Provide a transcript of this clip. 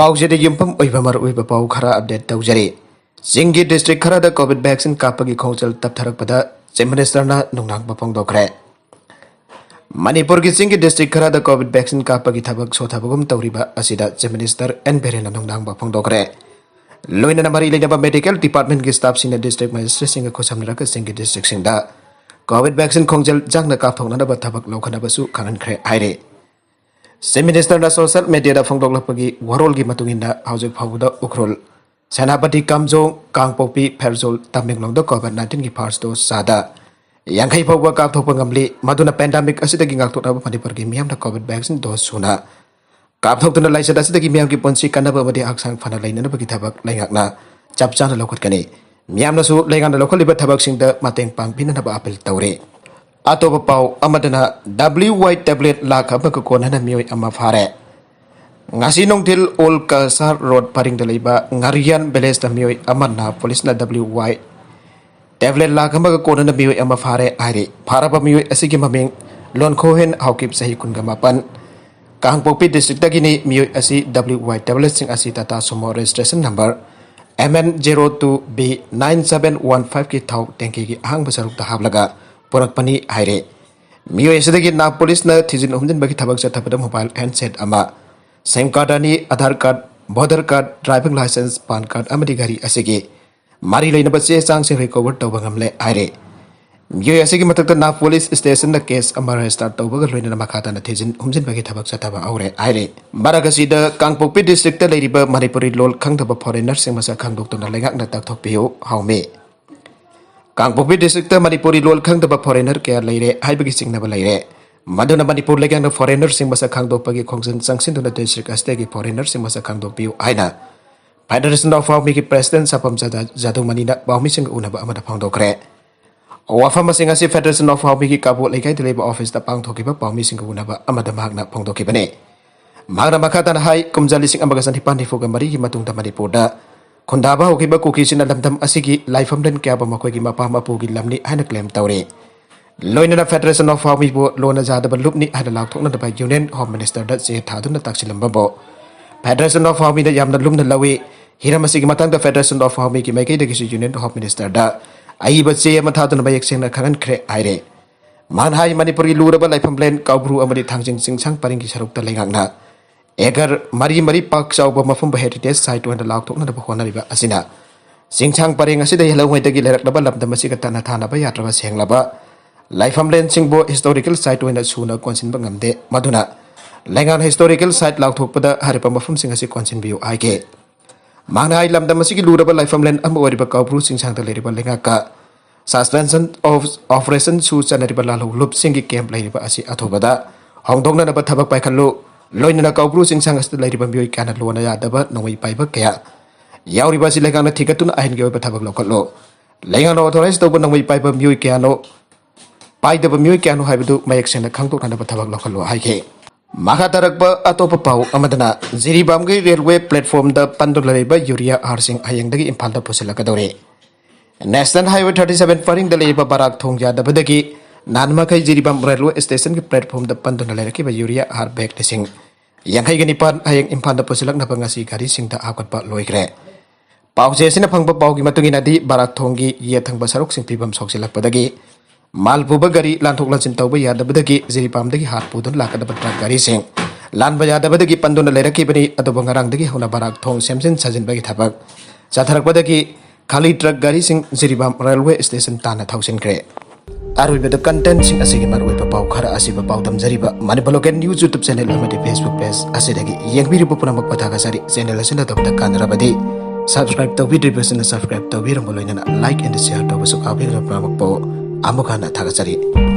पाउजेद युम्फम ओइबमर ओइब पाउ खरा अपडेट तौजरी सिंगी डिस्ट्रिक्ट खरा द कोविड वैक्सीन कापगी खोंचल तपथरकपदा चीफ मिनिस्टरना नुंगनांगबा फोंदोखरे मणिपुर की सिंगी डिस्ट्रिक्ट खरा द कोविड वैक्सीन कापगी थबक सोथबगुम तौरिबा असिदा चीफ मिनिस्टर एन बेरेना नुंगनांगबा फोंदोखरे लोइना मरी लेनबा मेडिकल डिपार्टमेंट की स्टाफ सिंग डिस्ट्रिक्ट मजिस्ट्रेट सिंग खोसमनरक सिंगी डिस्ट्रिक्ट सिंगदा कोविड वैक्सीन खोंचल जांगना कापथोंनाबा थबक लौखनाबसु खाननख्रे हाइरे चीफ मिनिस्टर सोशल मीडिया फोंदोक्लपगी वरोल की मतुंगिना हौजिक फाउदा उखरुल सेनापति कामजों कांगपोपी फेरजोल तमिंगलोंग कोविड 19 की फर्स्ट डोज सादा यांखै फाउबा कापथोकपा ngamli मदुना पेंडेमिक असिदगी ngakthoknaba मणिपुर की मियामना कोविड वैक्सीन डोज सुना कापथोक्तुना लाइसद असिदगी मियाम की पुंसी कन्नबा मदि हक्सांग फना लैननबगी थबक लैंगाकना चपचाना लौखटकनी मियामनासु लैंगाना लौखलिबा थबकसिंगदा मतेंग पांगपिननबा अपील तौरे अतोप पाउ अमदना WY टेबलेट लाख अमक कोनना मियोय अमा फारे ngasi nongtil ol kasar road paring dalaiba ngarian beles da miyoy amanna police na WY tablet la kamba ko na miyoy ama fare aire faraba miyoy asigi maming lon khohen haukip sahi kungamapan kangpopi district dagini miyoy asi WY tablet sing asi tata sumo registration number MN02B9715 ki thau tengki ki ahang basaruk da hablaga porak pani aire miyoy asidagi na police na thijin umjin bagi thabak chathapada mobile handset ama SIM card ani Aadhaar card voter card driving licence PAN card अमदी गाड़ी असेगे मारी लेना बच्चे चांग से recover तौबंगमले आइरे मियोय असेगे मतकता ना पुलिस स्टेशन द केस अमर स्टार्ट तौबग लोइना मखाता न थेजिन हुमजिन बगे थबक चथबा औरे आइरे बारागसी द कांगपोपी डिस्ट्रिक्ट द लेरिबा मणिपुरी लोल खंगदबा फॉरेनर सिंग मसा खंगदोक्तुना लेगाकना तकथोकपियो हाउमे कांगपोपी डिस्ट्रिक्ट द मणिपुरी लोल खंगदबा फॉरेनर के लेरे हाइबगी सिंगनबा लेरे मधुना मणिपुर लेगांग फॉरेनर सिंग मसा खांगदोकपगी खोंगजन चंगसिनदुना डिस्ट्रिक्ट अस्तेगी फॉरेनर सिंग मसा खांगदोकपियो आइना फेडरेशन ऑफ आर्मी की प्रेसिडेंट सपम जादुमनीना बाउमी सिंग उनबा अमदा फांगदोकरे वाफम सिंग असि फेडरेशन ऑफ आर्मी की काबु लेगाई दिलेबा ऑफिस दा पांगथोकिबा बाउमी सिंग उनबा अमदा मागना फांगदोकिबने मागना मखाताना हाई कुमजाली सिंग अमगा सन्थिपानि फोगा मरी की मतुंगदा मणिपुर दा खुंदाबा होकिबा कुकीसिना लमदम असिगी लाइफमलन क्याबा मखोगी मपाम अपुगी लमनी हाना क्लेम तौरे लोइना फेडरेशन ऑफ आर्मी बो लोना जादब लुपनी हाना लाथोकना यूनियन होम मिनिस्टर दा जे थादुना ताक्सिलंबो फेडरेशन ऑफ आर्मी दा यामना लुमना लवे हिरामसी की मतंग दा फेडरेशन ऑफ आर्मी की मैके दगिसु यूनियन होम मिनिस्टर दा आई बच्चे अमा थादुना बायक सेंगना खगन ख्रे आइरे मान हाई मणिपुरी लुरबा लाइफम प्लेन काउब्रु अमदि थांजिंग सिंगसांग परिंग की सरुकता लेगांगना एगर मरी मरी पाक चाउबा मफम हेरिटेज साइट वन लाथोकना दा होनारिबा असिना सिंगसांग परिंग असिदा हेलौंगैदगी लेरकलबा लबदम असिगा तना थानाबा यात्रबा सेंगलबा लाइफमलेन सिंगबो हिस्टोरिकल साइट वन सुना कोनसिन बंगमदे मधुना लेंगान हिस्टोरिकल साइट लाथोकपदा हरिपा मफम सिंग असि कोनसिन बियो आइगे मांगना हाई लमदम असि की लुरबा लाइफमलेन अम ओरिबा काउब्रु सिंगसांग लेरिबा लेंगा का सस्पेंशन ऑफ ऑपरेशन सु चनरिबा लालो लुप सिंग की कैंप लेरिबा असि अथोबदा होंगदोंगना नबा थबक पाइखलो लोइना काउब्रु सिंगसांग असि लेरिबा बियो काना लोना यादबा नोंगै पाइबा कया यावरिबा सि लेंगाना थिगतुना आहिन के ओबा थबक लोखलो लेंगाना ऑथराइज तोबा नोंगै पाइबा बियो कयानो पाइदब मियोय क्यानो हाइबदु मयक सेना खांगतोकनाबा थबक लखलो हाइखे माखा तरकबा अतोप पाउ अमदना जिरीबामगे रेलवे प्लेटफॉर्म द पंदुलरेबा यूरिया आरसिंग हयंगदगी इम्फाल द पुसलकदोरे नेशनल हाईवे 37 परिंग द लेबा बाराक थोंग यादबदगी नानमखै जिरीबाम रेलवे स्टेशन के प्लेटफॉर्म द पंदुलरेकिबा यूरिया आर बैग लिसिंग यांखैगि निपान हयंग इम्फाल द पुसलकनबा ngasi गाड़ी सिंग द आकटबा लोइग्रे पाउजेसिना फंगबा पाउगी मतुंगिनादी बाराक थोंगी येथंगबा सरुक सिंग पिबम सोक्सिलकपदगी मालपुब गाड़ी लांथोक लांचिन तौब यादबदगी जिरीपामदगी हाथ पुदन लाकदब ट्रक गाड़ी सिंग लानबा यादबदगी पंदुना लेरकिबनी अदब ngarangदगी होना बाराक थोंग सेमसिन साजिनबगी थबक चाथरकबदगी खाली ट्रक गाड़ी सिंग जिरीबाम रेलवे स्टेशन ताना थौसिनख्रे आरुइबद कंटेंट सिंग असिगी मरुइबा पाउ खरा असिबा पाउ तमजरिबा मणिपुर न्यूज यूट्यूब चैनल अमदि फेसबुक पेज असिदगी येंगबिरिबु पुनमक पथागा सारी चैनल असिना तबदा कानरबदी सब्सक्राइब तौबिद्रिबसना सब्सक्राइब तौबिरम लोइना लाइक एंड शेयर तौबसु काबिरम प्रमक पो Amukana Tagasari.